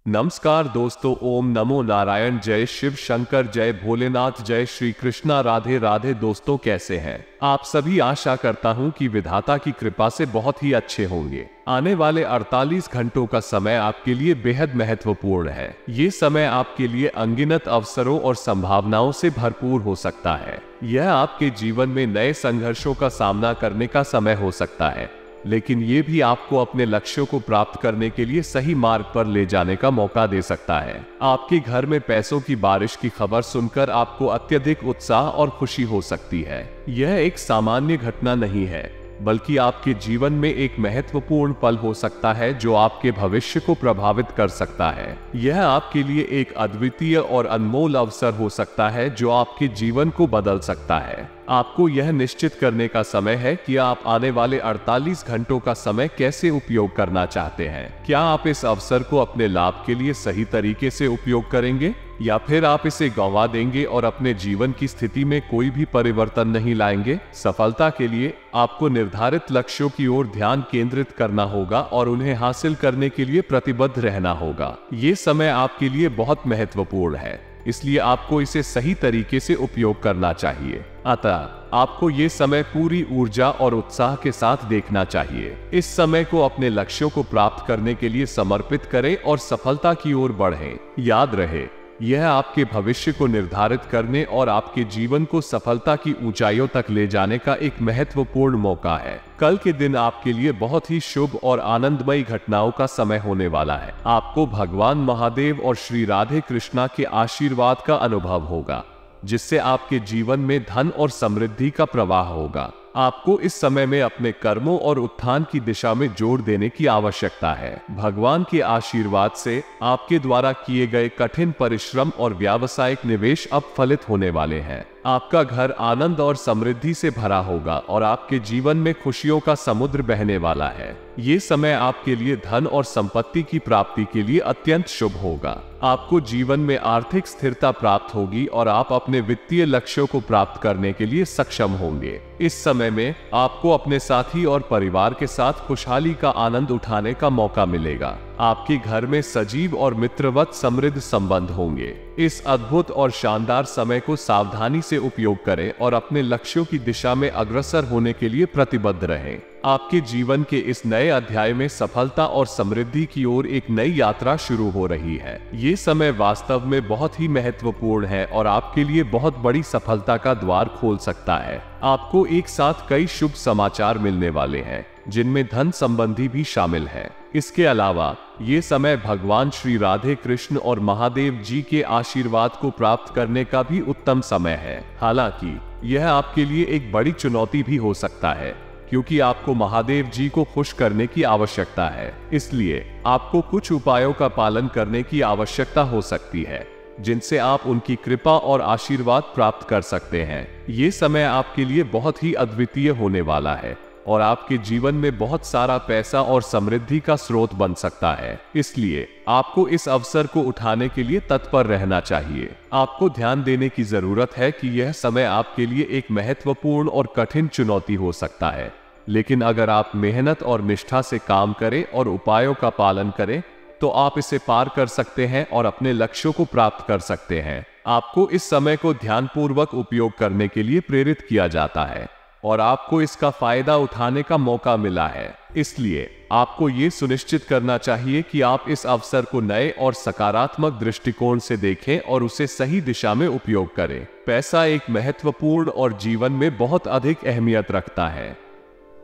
नमस्कार दोस्तों, ओम नमो नारायण, जय शिव शंकर, जय भोलेनाथ, जय श्री कृष्णा, राधे राधे। दोस्तों कैसे हैं आप सभी? आशा करता हूं कि विधाता की कृपा से बहुत ही अच्छे होंगे। आने वाले 48 घंटों का समय आपके लिए बेहद महत्वपूर्ण है। ये समय आपके लिए अनगिनत अवसरों और संभावनाओं से भरपूर हो सकता है। यह आपके जीवन में नए संघर्षों का सामना करने का समय हो सकता है, लेकिन ये भी आपको अपने लक्ष्यों को प्राप्त करने के लिए सही मार्ग पर ले जाने का मौका दे सकता है। आपके घर में पैसों की बारिश की खबर सुनकर आपको अत्यधिक उत्साह और खुशी हो सकती है। यह एक सामान्य घटना नहीं है, बल्कि आपके जीवन में एक महत्वपूर्ण पल हो सकता है जो आपके भविष्य को प्रभावित कर सकता है। यह आपके लिए एक अद्वितीय और अनमोल अवसर हो सकता है जो आपके जीवन को बदल सकता है। आपको यह निश्चित करने का समय है कि आप आने वाले 48 घंटों का समय कैसे उपयोग करना चाहते हैं। क्या आप इस अवसर को अपने लाभ के लिए सही तरीके से उपयोग करेंगे, या फिर आप इसे गंवा देंगे और अपने जीवन की स्थिति में कोई भी परिवर्तन नहीं लाएंगे? सफलता के लिए आपको निर्धारित लक्ष्यों की ओर ध्यान केंद्रित करना होगा और उन्हें हासिल करने के लिए प्रतिबद्ध रहना होगा। ये समय आपके लिए बहुत महत्वपूर्ण है, इसलिए आपको इसे सही तरीके से उपयोग करना चाहिए। अतः आपको ये समय पूरी ऊर्जा और उत्साह के साथ देखना चाहिए। इस समय को अपने लक्ष्यों को प्राप्त करने के लिए समर्पित करें और सफलता की ओर बढ़ें। याद रहे, यह आपके भविष्य को निर्धारित करने और आपके जीवन को सफलता की ऊंचाइयों तक ले जाने का एक महत्वपूर्ण मौका है। कल के दिन आपके लिए बहुत ही शुभ और आनंदमयी घटनाओं का समय होने वाला है। आपको भगवान महादेव और श्री राधे कृष्णा के आशीर्वाद का अनुभव होगा, जिससे आपके जीवन में धन और समृद्धि का प्रवाह होगा। आपको इस समय में अपने कर्मों और उत्थान की दिशा में जोर देने की आवश्यकता है। भगवान के आशीर्वाद से आपके द्वारा किए गए कठिन परिश्रम और व्यावसायिक निवेश अब फलित होने वाले हैं। आपका घर आनंद और समृद्धि से भरा होगा और आपके जीवन में खुशियों का समुद्र बहने वाला है। ये समय आपके लिए धन और संपत्ति की प्राप्ति के लिए अत्यंत शुभ होगा। आपको जीवन में आर्थिक स्थिरता प्राप्त होगी और आप अपने वित्तीय लक्ष्यों को प्राप्त करने के लिए सक्षम होंगे। इस समय में आपको अपने साथी और परिवार के साथ खुशहाली का आनंद उठाने का मौका मिलेगा। आपके घर में सजीव और मित्रवत समृद्ध संबंध होंगे। इस अद्भुत और शानदार समय को सावधानी से उपयोग करें और अपने लक्ष्यों की दिशा में अग्रसर होने के लिए प्रतिबद्ध रहें। आपके जीवन के इस नए अध्याय में सफलता और समृद्धि की ओर एक नई यात्रा शुरू हो रही है। ये समय वास्तव में बहुत ही महत्वपूर्ण है और आपके लिए बहुत बड़ी सफलता का द्वार खोल सकता है। आपको एक साथ कई शुभ समाचार मिलने वाले हैं, जिनमें धन संबंधी भी शामिल है। इसके अलावा ये समय भगवान श्री राधे कृष्ण और महादेव जी के आशीर्वाद को प्राप्त करने का भी उत्तम समय है। हालांकि यह आपके लिए एक बड़ी चुनौती भी हो सकता है, क्योंकि आपको महादेव जी को खुश करने की आवश्यकता है। इसलिए आपको कुछ उपायों का पालन करने की आवश्यकता हो सकती है, जिनसे आप उनकी कृपा और आशीर्वाद प्राप्त कर सकते हैं। ये समय आपके लिए बहुत ही अद्वितीय होने वाला है और आपके जीवन में बहुत सारा पैसा और समृद्धि का स्रोत बन सकता है। इसलिए आपको इस अवसर को उठाने के लिए तत्पर रहना चाहिए। आपको ध्यान देने की जरूरत है कि यह समय आपके लिए एक महत्वपूर्ण और कठिन चुनौती हो सकता है, लेकिन अगर आप मेहनत और निष्ठा से काम करें और उपायों का पालन करें तो आप इसे पार कर सकते हैं और अपने लक्ष्यों को प्राप्त कर सकते हैं। आपको इस समय को ध्यानपूर्वक उपयोग करने के लिए प्रेरित किया जाता है और आपको इसका फायदा उठाने का मौका मिला है। इसलिए आपको ये सुनिश्चित करना चाहिए कि आप इस अवसर को नए और सकारात्मक दृष्टिकोण से देखें और उसे सही दिशा में उपयोग करें। पैसा एक महत्वपूर्ण और जीवन में बहुत अधिक अहमियत रखता है।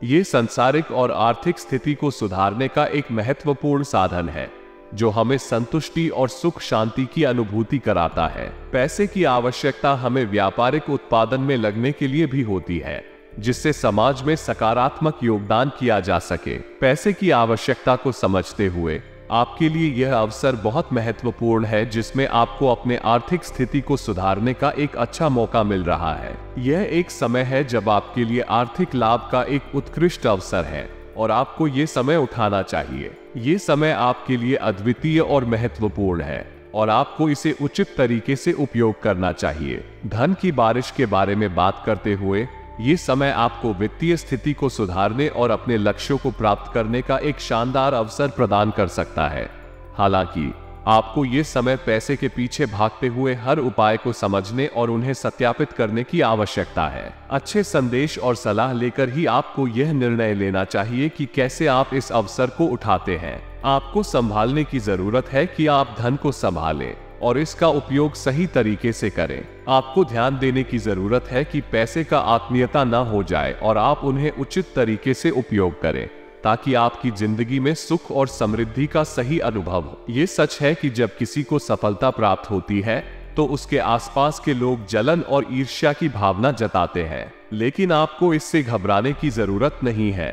ये सांसारिक और आर्थिक स्थिति को सुधारने का एक महत्वपूर्ण साधन है, जो हमें संतुष्टि और सुख शांति की अनुभूति कराता है। पैसे की आवश्यकता हमें व्यापारिक उत्पादन में लगने के लिए भी होती है, जिससे समाज में सकारात्मक योगदान किया जा सके। पैसे की आवश्यकता को समझते हुए आपके लिए यह अवसर बहुत महत्वपूर्ण है, जिसमें आपको अपने आर्थिक स्थिति को सुधारने का एक अच्छा मौका मिल रहा है। यह एक समय है जब आपके लिए आर्थिक लाभ का एक उत्कृष्ट अवसर है और आपको ये समय उठाना चाहिए। ये समय आपके लिए अद्वितीय और महत्वपूर्ण है और आपको इसे उचित तरीके से उपयोग करना चाहिए। धन की बारिश के बारे में बात करते हुए ये समय आपको वित्तीय स्थिति को सुधारने और अपने लक्ष्यों को प्राप्त करने का एक शानदार अवसर प्रदान कर सकता है। हालांकि आपको ये समय पैसे के पीछे भागते हुए हर उपाय को समझने और उन्हें सत्यापित करने की आवश्यकता है। अच्छे संदेश और सलाह लेकर ही आपको यह निर्णय लेना चाहिए कि कैसे आप इस अवसर को उठाते हैं। आपको संभालने की जरूरत है कि आप धन को संभालें और इसका उपयोग सही तरीके से करें। आपको ध्यान देने की जरूरत है कि पैसे का आत्मीयता न हो जाए और आप उन्हें उचित तरीके से उपयोग करें ताकि आपकी जिंदगी में सुख और समृद्धि का सही अनुभव हो। ये सच है कि जब किसी को सफलता प्राप्त होती है तो उसके आसपास के लोग जलन और ईर्ष्या की भावना जताते हैं, लेकिन आपको इससे घबराने की जरूरत नहीं है।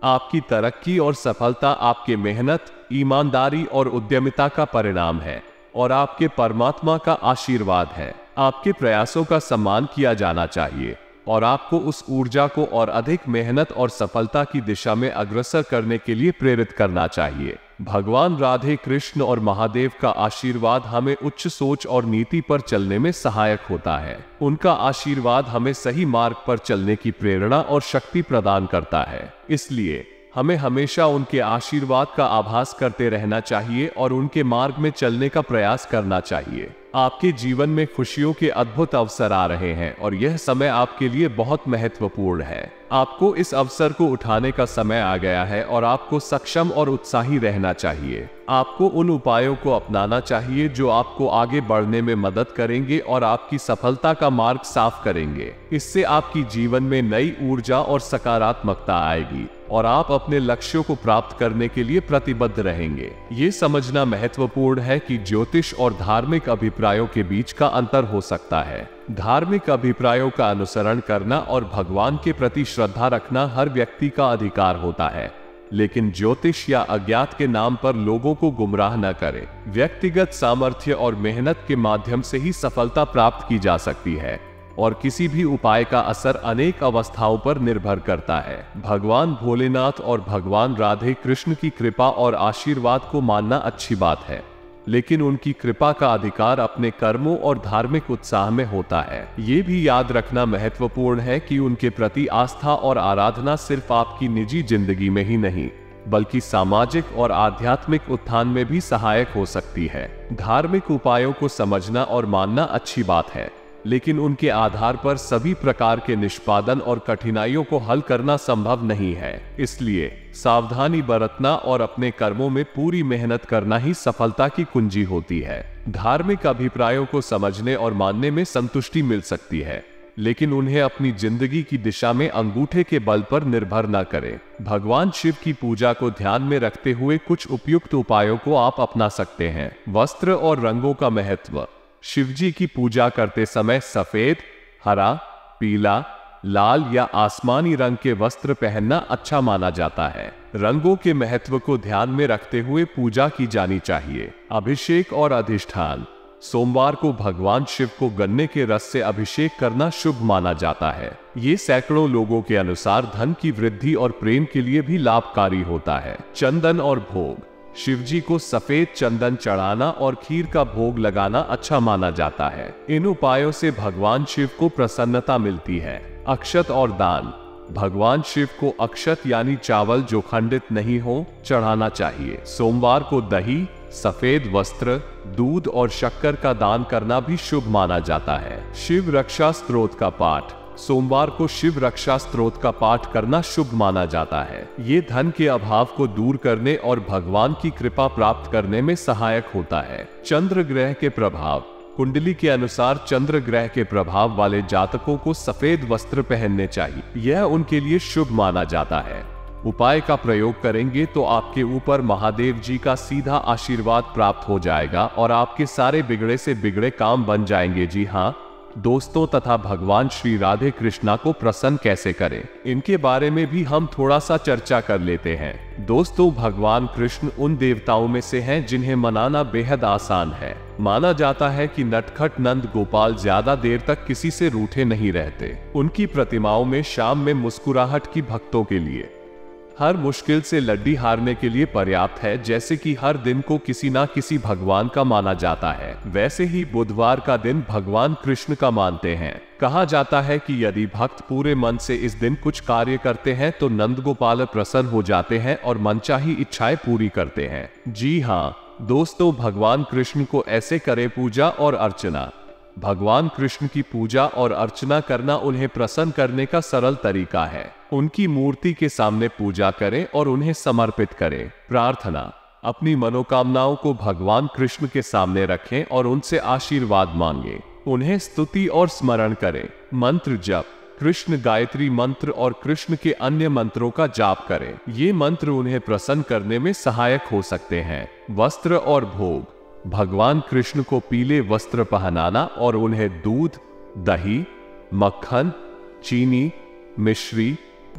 आपकी तरक्की और सफलता आपके मेहनत, ईमानदारी और उद्यमिता का परिणाम है और आपके परमात्मा का आशीर्वाद है। आपके प्रयासों का सम्मान किया जाना चाहिए और आपको उस ऊर्जा को और अधिक मेहनत और सफलता की दिशा में अग्रसर करने के लिए प्रेरित करना चाहिए। भगवान राधे कृष्ण और महादेव का आशीर्वाद हमें उच्च सोच और नीति पर चलने में सहायक होता है। उनका आशीर्वाद हमें सही मार्ग पर चलने की प्रेरणा और शक्ति प्रदान करता है। इसलिए हमें हमेशा उनके आशीर्वाद का आभास करते रहना चाहिए और उनके मार्ग में चलने का प्रयास करना चाहिए। आपके जीवन में खुशियों के अद्भुत अवसर आ रहे हैं और यह समय आपके लिए बहुत महत्वपूर्ण है। आपको इस अवसर को उठाने का समय आ गया है और आपको सक्षम और उत्साही रहना चाहिए। आपको उन उपायों को अपनाना चाहिए जो आपको आगे बढ़ने में मदद करेंगे और आपकी सफलता का मार्ग साफ करेंगे। इससे आपकी जीवन में नई ऊर्जा और सकारात्मकता आएगी और आप अपने लक्ष्यों को प्राप्त करने के लिए प्रतिबद्ध रहेंगे। ये समझना महत्वपूर्ण है कि ज्योतिष और धार्मिक अभिप्रायों के बीच का अंतर हो सकता है। धार्मिक अभिप्रायों का अनुसरण करना और भगवान के प्रति श्रद्धा रखना हर व्यक्ति का अधिकार होता है, लेकिन ज्योतिष या अज्ञात के नाम पर लोगों को गुमराह न करें। व्यक्तिगत सामर्थ्य और मेहनत के माध्यम से ही सफलता प्राप्त की जा सकती है और किसी भी उपाय का असर अनेक अवस्थाओं पर निर्भर करता है। भगवान भोलेनाथ और भगवान राधे कृष्ण की कृपा और आशीर्वाद को मानना अच्छी बात है, लेकिन उनकी कृपा का अधिकार अपने कर्मों और धार्मिक उत्साह में होता है। ये भी याद रखना महत्वपूर्ण है कि उनके प्रति आस्था और आराधना सिर्फ आपकी निजी जिंदगी में ही नहीं, बल्कि सामाजिक और आध्यात्मिक उत्थान में भी सहायक हो सकती है। धार्मिक उपायों को समझना और मानना अच्छी बात है, लेकिन उनके आधार पर सभी प्रकार के निष्पादन और कठिनाइयों को हल करना संभव नहीं है। इसलिए सावधानी बरतना और अपने कर्मों में पूरी मेहनत करना ही सफलता की कुंजी होती है। धार्मिक अभिप्रायों को समझने और मानने में संतुष्टि मिल सकती है, लेकिन उन्हें अपनी जिंदगी की दिशा में अंगूठे के बल पर निर्भर न करें। भगवान शिव की पूजा को ध्यान में रखते हुए कुछ उपयुक्त उपायों को आप अपना सकते हैं। वस्त्र और रंगों का महत्व। शिवजी की पूजा करते समय सफेद, हरा, पीला, लाल या आसमानी रंग के वस्त्र पहनना अच्छा माना जाता है। रंगों के महत्व को ध्यान में रखते हुए पूजा की जानी चाहिए। अभिषेक और अधिष्ठान। सोमवार को भगवान शिव को गन्ने के रस से अभिषेक करना शुभ माना जाता है। ये सैकड़ों लोगों के अनुसार धन की वृद्धि और प्रेम के लिए भी लाभकारी होता है। चंदन और भोग। शिवजी को सफेद चंदन चढ़ाना और खीर का भोग लगाना अच्छा माना जाता है। इन उपायों से भगवान शिव को प्रसन्नता मिलती है। अक्षत और दान। भगवान शिव को अक्षत यानी चावल जो खंडित नहीं हो चढ़ाना चाहिए। सोमवार को दही, सफेद वस्त्र, दूध और शक्कर का दान करना भी शुभ माना जाता है। शिव रक्षा स्तोत्र का पाठ। सोमवार को शिव रक्षा स्तोत्र का पाठ करना शुभ माना जाता है। ये धन के अभाव को दूर करने और भगवान की कृपा प्राप्त करने में सहायक होता है। चंद्र ग्रह के प्रभाव। कुंडली के अनुसार चंद्र ग्रह के प्रभाव वाले जातकों को सफेद वस्त्र पहनने चाहिए। यह उनके लिए शुभ माना जाता है। उपाय का प्रयोग करेंगे तो आपके ऊपर महादेव जी का सीधा आशीर्वाद प्राप्त हो जाएगा और आपके सारे बिगड़े से बिगड़े काम बन जाएंगे। जी हाँ दोस्तों, तथा भगवान श्री राधे कृष्णा को प्रसन्न कैसे करें, इनके बारे में भी हम थोड़ा सा चर्चा कर लेते हैं। दोस्तों, भगवान कृष्ण उन देवताओं में से हैं जिन्हें मनाना बेहद आसान है। माना जाता है कि नटखट नंद गोपाल ज्यादा देर तक किसी से रूठे नहीं रहते। उनकी प्रतिमाओं में शाम में मुस्कुराहट की भक्तों के लिए हर मुश्किल से लड्डी हारने के लिए पर्याप्त है, जैसे कि हर दिन को किसी ना किसी भगवान का माना जाता है। वैसे ही बुधवार का दिन भगवान कृष्ण का मानते हैं। कहा जाता है कि यदि भक्त पूरे मन से इस दिन कुछ कार्य करते हैं तो नंद गोपाल प्रसन्न हो जाते हैं और मनचाही इच्छाएं पूरी करते हैं। जी हाँ, दोस्तों, भगवान कृष्ण को ऐसे करें पूजा और अर्चना। भगवान कृष्ण की पूजा और अर्चना करना उन्हें प्रसन्न करने का सरल तरीका है। उनकी मूर्ति के सामने पूजा करें और उन्हें समर्पित करें। प्रार्थना, अपनी मनोकामनाओं को भगवान कृष्ण के सामने रखें और उनसे आशीर्वाद मांगें। उन्हें स्तुति और स्मरण करें। मंत्र जप, कृष्ण गायत्री मंत्र और कृष्ण के अन्य मंत्रों का जाप करें। ये मंत्र उन्हें प्रसन्न करने में सहायक हो सकते हैं। वस्त्र और भोग, भगवान कृष्ण को पीले वस्त्र पहनाना और उन्हें दूध, दही, मक्खन, चीनी, मिश्री,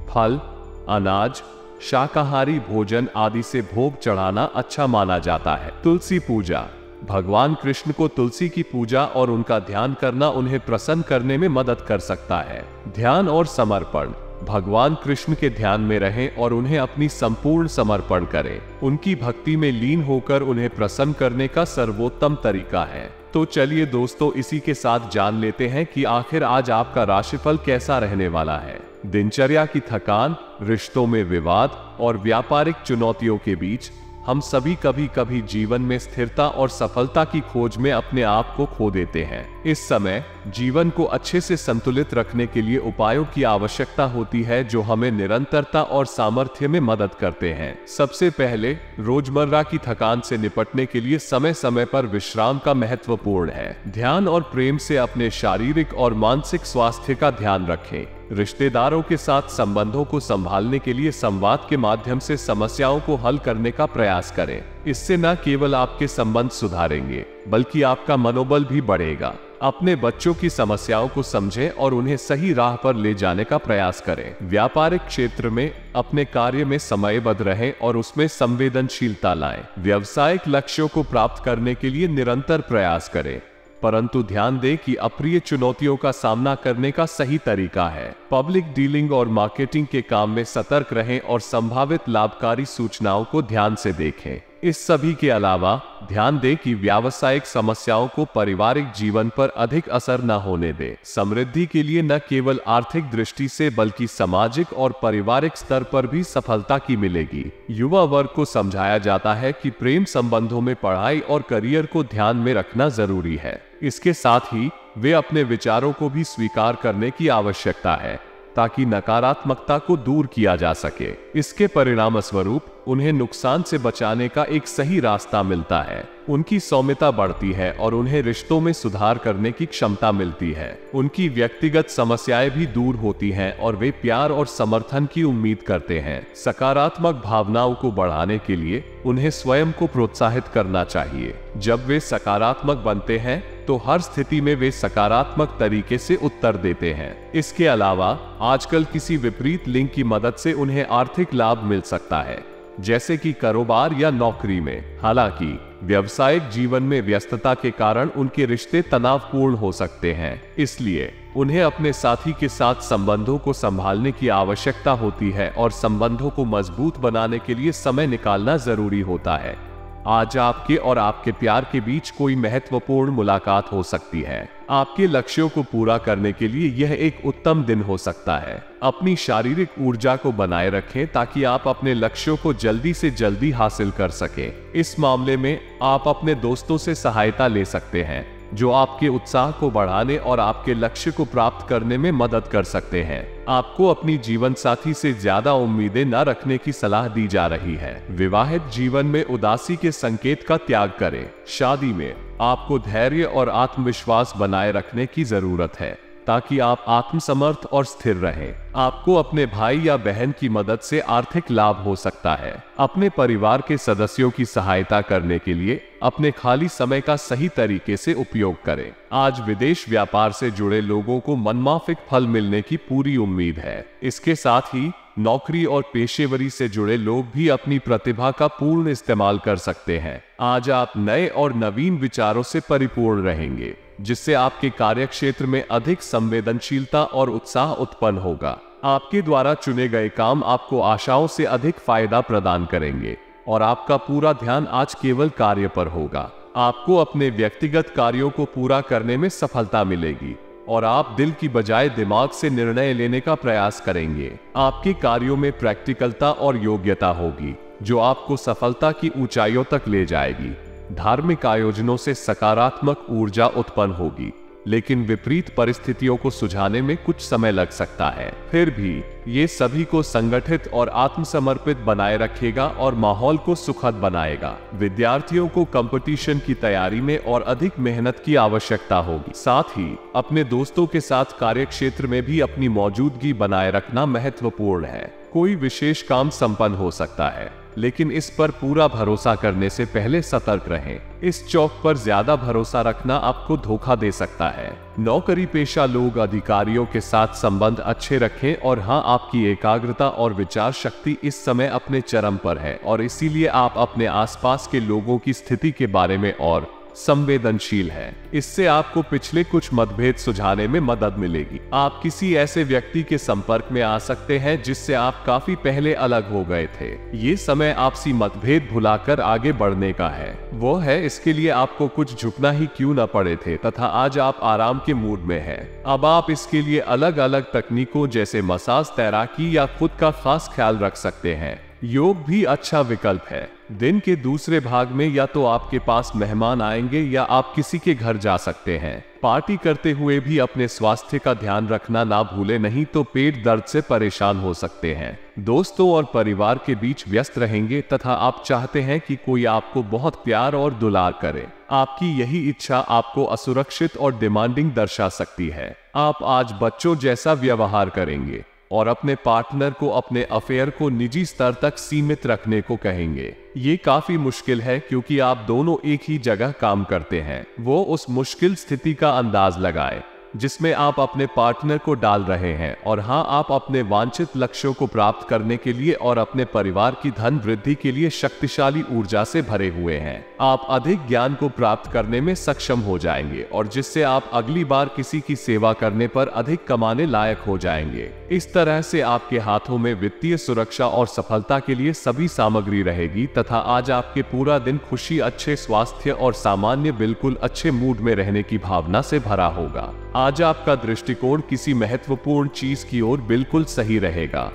फल, अनाज, शाकाहारी भोजन आदि से भोग चढ़ाना अच्छा माना जाता है। तुलसी पूजा, भगवान कृष्ण को तुलसी की पूजा और उनका ध्यान करना उन्हें प्रसन्न करने में मदद कर सकता है। ध्यान और समर्पण, भगवान कृष्ण के ध्यान में रहें और उन्हें अपनी संपूर्ण समर्पण करें। उनकी भक्ति में लीन होकर उन्हें प्रसन्न करने का सर्वोत्तम तरीका है। तो चलिए दोस्तों, इसी के साथ जान लेते हैं कि आखिर आज आपका राशिफल कैसा रहने वाला है। दिनचर्या की थकान, रिश्तों में विवाद और व्यापारिक चुनौतियों के बीच हम सभी कभी कभी जीवन में स्थिरता और सफलता की खोज में अपने आप को खो देते हैं। इस समय जीवन को अच्छे से संतुलित रखने के लिए उपायों की आवश्यकता होती है जो हमें निरंतरता और सामर्थ्य में मदद करते हैं। सबसे पहले, रोजमर्रा की थकान से निपटने के लिए समय समय पर विश्राम का महत्वपूर्ण है। ध्यान और प्रेम से अपने शारीरिक और मानसिक स्वास्थ्य का ध्यान रखें। रिश्तेदारों के साथ संबंधों को संभालने के लिए संवाद के माध्यम से समस्याओं को हल करने का प्रयास करें। इससे न केवल आपके संबंध सुधारेंगे बल्कि आपका मनोबल भी बढ़ेगा। अपने बच्चों की समस्याओं को समझें और उन्हें सही राह पर ले जाने का प्रयास करें। व्यापारिक क्षेत्र में अपने कार्य में समयबद्ध रहें और उसमें संवेदनशीलता लाएं। व्यावसायिक लक्ष्यों को प्राप्त करने के लिए निरंतर प्रयास करें, परंतु ध्यान दें कि अप्रिय चुनौतियों का सामना करने का सही तरीका है। पब्लिक डीलिंग और मार्केटिंग के काम में सतर्क रहें और संभावित लाभकारी सूचनाओं को ध्यान से देखें। इस सभी के अलावा ध्यान दें कि व्यावसायिक समस्याओं को पारिवारिक जीवन पर अधिक असर न होने दें। समृद्धि के लिए न केवल आर्थिक दृष्टि से बल्कि सामाजिक और पारिवारिक स्तर पर भी सफलता की मिलेगी। युवा वर्ग को समझाया जाता है कि प्रेम संबंधों में पढ़ाई और करियर को ध्यान में रखना जरूरी है। इसके साथ ही वे अपने विचारों को भी स्वीकार करने की आवश्यकता है ताकि नकारात्मकता को दूर किया जा सके। इसके परिणाम स्वरूप उन्हें नुकसान से बचाने का एक सही रास्ता मिलता है। उनकी सौम्यता बढ़ती है और उन्हें रिश्तों में सुधार करने की क्षमता मिलती है। उनकी व्यक्तिगत समस्याएं भी दूर होती हैं और वे प्यार और समर्थन की उम्मीद करते हैं। सकारात्मक भावनाओं को बढ़ाने के लिए उन्हें स्वयं को प्रोत्साहित करना चाहिए। जब वे सकारात्मक बनते हैं तो हर स्थिति में वे सकारात्मक तरीके से उत्तर देते हैं। इसके अलावा आजकल किसी विपरीत लिंग की मदद से उन्हें आर्थिक लाभ मिल सकता है, जैसे कि कारोबार या नौकरी में। हालांकि व्यावसायिक जीवन में व्यस्तता के कारण उनके रिश्ते तनावपूर्ण हो सकते हैं, इसलिए उन्हें अपने साथी के साथ संबंधों को संभालने की आवश्यकता होती है और संबंधों को मजबूत बनाने के लिए समय निकालना जरूरी होता है। आज आपके और आपके प्यार के बीच कोई महत्वपूर्ण मुलाकात हो सकती है। आपके लक्ष्यों को पूरा करने के लिए यह एक उत्तम दिन हो सकता है। अपनी शारीरिक ऊर्जा को बनाए रखें ताकि आप अपने लक्ष्यों को जल्दी से जल्दी हासिल कर सकें। इस मामले में आप अपने दोस्तों से सहायता ले सकते हैं जो आपके उत्साह को बढ़ाने और आपके लक्ष्य को प्राप्त करने में मदद कर सकते हैं। आपको अपनी जीवन साथी से ज्यादा उम्मीदें न रखने की सलाह दी जा रही है। विवाहित जीवन में उदासी के संकेत का त्याग करें। शादी में आपको धैर्य और आत्मविश्वास बनाए रखने की जरूरत है ताकि आप आत्मसमर्थ और स्थिर रहें। आपको अपने भाई या बहन की मदद से आर्थिक लाभ हो सकता है। अपने परिवार के सदस्यों की सहायता करने के लिए अपने खाली समय का सही तरीके से उपयोग करें। आज विदेश व्यापार से जुड़े लोगों को मनमाफिक फल मिलने की पूरी उम्मीद है। इसके साथ ही नौकरी और पेशेवरी से जुड़े लोग भी अपनी प्रतिभा का पूर्ण इस्तेमाल कर सकते हैं। आज आप नए और नवीन विचारों से परिपूर्ण रहेंगे, जिससे आपके कार्यक्षेत्र में अधिक संवेदनशीलता और उत्साह उत्पन्न होगा। आपके द्वारा चुने गए काम आपको आशाओं से अधिक फायदा प्रदान करेंगे और आपका पूरा ध्यान आज केवल कार्य पर होगा। आपको अपने व्यक्तिगत कार्यों को पूरा करने में सफलता मिलेगी और आप दिल की बजाय दिमाग से निर्णय लेने का प्रयास करेंगे। आपके कार्यों में प्रैक्टिकलता और योग्यता होगी जो आपको सफलता की ऊंचाइयों तक ले जाएगी। धार्मिक आयोजनों से सकारात्मक ऊर्जा उत्पन्न होगी, लेकिन विपरीत परिस्थितियों को सुलझाने में कुछ समय लग सकता है। फिर भी ये सभी को संगठित और आत्मसमर्पित बनाए रखेगा और माहौल को सुखद बनाएगा। विद्यार्थियों को कंपटीशन की तैयारी में और अधिक मेहनत की आवश्यकता होगी। साथ ही अपने दोस्तों के साथ कार्यक्षेत्र में भी अपनी मौजूदगी बनाए रखना महत्वपूर्ण है। कोई विशेष काम संपन्न हो सकता है, लेकिन इस पर पूरा भरोसा करने से पहले सतर्क रहें। इस चौक पर ज्यादा भरोसा रखना आपको धोखा दे सकता है। नौकरी पेशा लोग अधिकारियों के साथ संबंध अच्छे रखें और हाँ, आपकी एकाग्रता और विचार शक्ति इस समय अपने चरम पर है और इसीलिए आप अपने आसपास के लोगों की स्थिति के बारे में और संवेदनशील है। इससे आपको पिछले कुछ मतभेद सुलझाने में मदद मिलेगी। आप किसी ऐसे व्यक्ति के संपर्क में आ सकते हैं जिससे आप काफी पहले अलग हो गए थे। ये समय आपसी मतभेद भुलाकर आगे बढ़ने का है। वो है, इसके लिए आपको कुछ झुकना ही क्यों न पड़े थे तथा आज आप आराम के मूड में हैं। अब आप इसके लिए अलग अलग तकनीकों जैसे मसाज, तैराकी या खुद का खास ख्याल रख सकते हैं। योग भी अच्छा विकल्प है। दिन के दूसरे भाग में या तो आपके पास मेहमान आएंगे या आप किसी के घर जा सकते हैं। पार्टी करते हुए भी अपने स्वास्थ्य का ध्यान रखना ना भूलें, नहीं तो पेट दर्द से परेशान हो सकते हैं। दोस्तों और परिवार के बीच व्यस्त रहेंगे तथा आप चाहते हैं कि कोई आपको बहुत प्यार और दुलार करे। आपकी यही इच्छा आपको असुरक्षित और डिमांडिंग दर्शा सकती है। आप आज बच्चों जैसा व्यवहार करेंगे और अपने पार्टनर को अपने अफेयर को निजी स्तर तक सीमित रखने को कहेंगे। ये काफी मुश्किल है क्योंकि आप दोनों एक ही जगह काम करते हैं। वो उस मुश्किल स्थिति का अंदाज लगाए जिसमें आप अपने पार्टनर को डाल रहे हैं और हाँ, आप अपने वांछित लक्ष्यों को प्राप्त करने के लिए और अपने परिवार की धन वृद्धि के लिए शक्तिशाली ऊर्जा से भरे हुए हैं। आप अधिक ज्ञान को प्राप्त करने में सक्षम हो जाएंगे और जिससे आप अगली बार किसी की सेवा करने पर अधिक कमाने लायक हो जाएंगे। इस तरह से आपके हाथों में वित्तीय सुरक्षा और सफलता के लिए सभी सामग्री रहेगी तथा आज आपके पूरा दिन खुशी, अच्छे स्वास्थ्य और सामान्य बिल्कुल अच्छे मूड में रहने की भावना से भरा होगा। आज आपका दृष्टिकोण किसी महत्वपूर्ण चीज की ओर बिल्कुल सही रहेगा।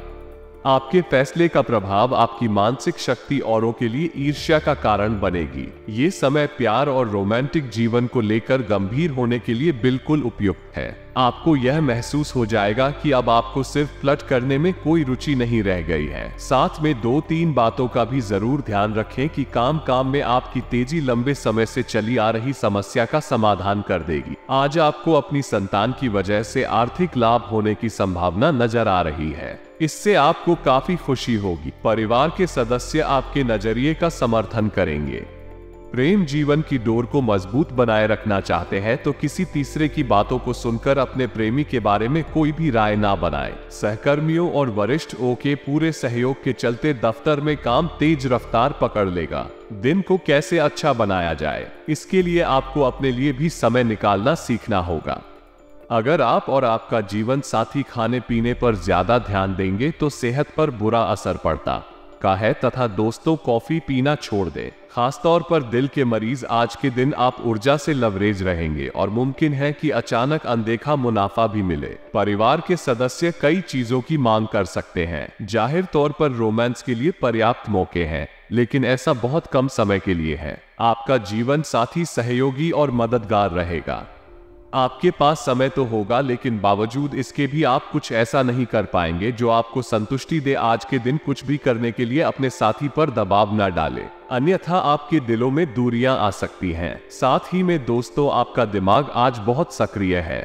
आपके फैसले का प्रभाव आपकी मानसिक शक्ति औरों के लिए ईर्ष्या का कारण बनेगी। ये समय प्यार और रोमांटिक जीवन को लेकर गंभीर होने के लिए बिल्कुल उपयुक्त है। आपको यह महसूस हो जाएगा कि अब आपको सिर्फ फ्लर्ट करने में कोई रुचि नहीं रह गई है। साथ में 2-3 बातों का भी जरूर ध्यान रखें कि काम में आपकी तेजी लंबे समय से चली आ रही समस्या का समाधान कर देगी। आज आपको अपनी संतान की वजह से आर्थिक लाभ होने की संभावना नजर आ रही है। इससे आपको काफी खुशी होगी। परिवार के सदस्य आपके नजरिए का समर्थन करेंगे। प्रेम जीवन की डोर को मजबूत बनाए रखना चाहते हैं तो किसी तीसरे की बातों को सुनकर अपने प्रेमी के बारे में कोई भी राय ना बनाएं। सहकर्मियों और वरिष्ठों के पूरे सहयोग के चलते दफ्तर में काम तेज रफ्तार पकड़ लेगा। दिन को कैसे अच्छा बनाया जाए, इसके लिए आपको अपने लिए भी समय निकालना सीखना होगा। अगर आप और आपका जीवन साथी खाने पीने पर ज्यादा ध्यान देंगे तो सेहत पर बुरा असर पड़ता का है तथा दोस्तों, कॉफी पीना छोड़ दें। खासतौर पर दिल के मरीज, आज के दिन आप ऊर्जा से लवरेज रहेंगे और मुमकिन है कि अचानक अनदेखा मुनाफा भी मिले। परिवार के सदस्य कई चीजों की मांग कर सकते हैं। जाहिर तौर पर रोमांस के लिए पर्याप्त मौके हैं, लेकिन ऐसा बहुत कम समय के लिए है। आपका जीवन साथी सहयोगी और मददगार रहेगा। आपके पास समय तो होगा, लेकिन बावजूद इसके भी आप कुछ ऐसा नहीं कर पाएंगे जो आपको संतुष्टि दे। आज के दिन कुछ भी करने के लिए अपने साथी पर दबाव न डालें, अन्यथा आपके दिलों में दूरियां आ सकती हैं। साथ ही में दोस्तों, आपका दिमाग आज बहुत सक्रिय है।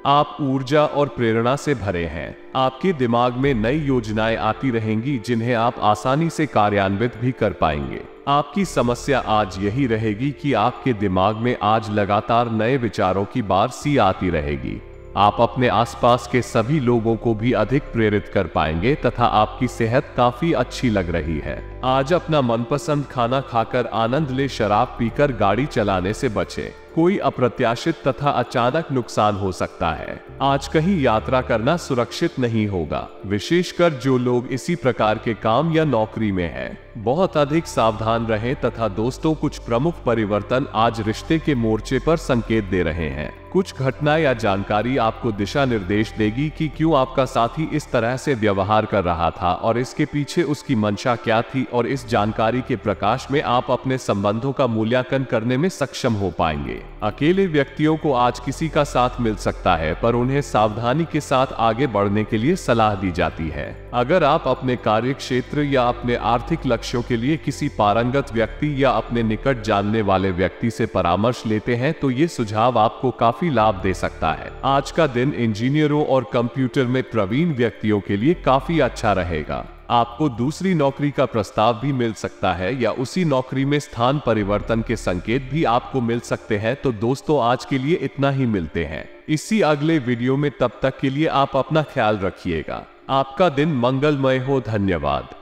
आप ऊर्जा और प्रेरणा से भरे हैं। आपके दिमाग में नई योजनाएं आती रहेंगी जिन्हें आप आसानी से कार्यान्वित भी कर पाएंगे। आपकी समस्या आज यही रहेगी कि आपके दिमाग में आज लगातार नए विचारों की बार सी आती रहेगी। आप अपने आसपास के सभी लोगों को भी अधिक प्रेरित कर पाएंगे तथा आपकी सेहत काफी अच्छी लग रही है। आज अपना मनपसंद खाना खाकर आनंद ले, शराब पीकर गाड़ी चलाने से बचें। कोई अप्रत्याशित तथा अचानक नुकसान हो सकता है। आज कहीं यात्रा करना सुरक्षित नहीं होगा, विशेषकर जो लोग इसी प्रकार के काम या नौकरी में हैं। बहुत अधिक सावधान रहें तथा दोस्तों, कुछ प्रमुख परिवर्तन आज रिश्ते के मोर्चे पर संकेत दे रहे हैं। कुछ घटना या जानकारी आपको दिशा निर्देश देगी कि क्यों आपका साथी इस तरह से व्यवहार कर रहा था और इसके पीछे उसकी मंशा क्या थी, और इस जानकारी के प्रकाश में आप अपने संबंधों का मूल्यांकन करने में सक्षम हो पाएंगे। अकेले व्यक्तियों को आज किसी का साथ मिल सकता है, पर उन्हें सावधानी के साथ आगे बढ़ने के लिए सलाह दी जाती है। अगर आप अपने कार्य क्षेत्र या अपने आर्थिक लक्ष्यों के लिए किसी पारंगत व्यक्ति या अपने निकट जानने वाले व्यक्ति से परामर्श लेते हैं तो ये सुझाव आपको काफी लाभ दे सकता है। आज का दिन इंजीनियरों और कंप्यूटर में प्रवीण व्यक्तियों के लिए काफी अच्छा रहेगा। आपको दूसरी नौकरी का प्रस्ताव भी मिल सकता है या उसी नौकरी में स्थान परिवर्तन के संकेत भी आपको मिल सकते हैं। तो दोस्तों, आज के लिए इतना ही, मिलते हैं इसी अगले वीडियो में। तब तक के लिए आप अपना ख्याल रखिएगा। आपका दिन मंगलमय हो। धन्यवाद।